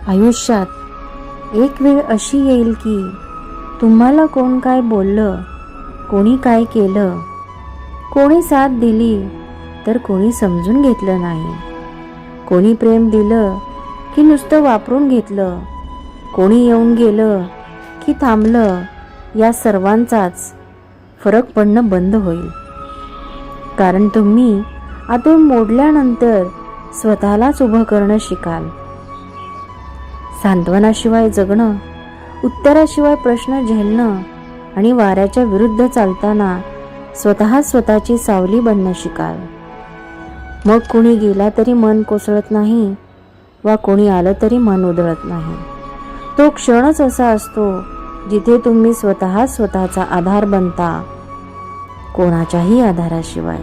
आयुष्यात एक वेळ अशी येईल की तुम्हाला कोण काय बोललं, कोणी काय केलं, कोणी साथ दिली तर कोणी समजून घेतलं नाही, कोणी प्रेम दिलं की नुसतं वापरून घेतलं, कोणी येऊन गेलं की थांबलं, या सर्वांचाच फरक पडणं बंद होईल. कारण तुम्ही आतून मोडल्यानंतर स्वतःलाच उभं करणं शिकाल. सांत्वनाशिवाय जगणं, उत्तराशिवाय प्रश्न झेलणं आणि वाऱ्याच्या विरुद्ध चालताना स्वतःची सावली बनणं शिकाल. मग कोणी गेला तरी मन कोसळत नाही वा कोणी आलं तरी मन उधळत नाही. तो क्षणच असा असतो जिथे तुम्ही स्वतःचा आधार बनता, कोणाच्याही आधाराशिवाय.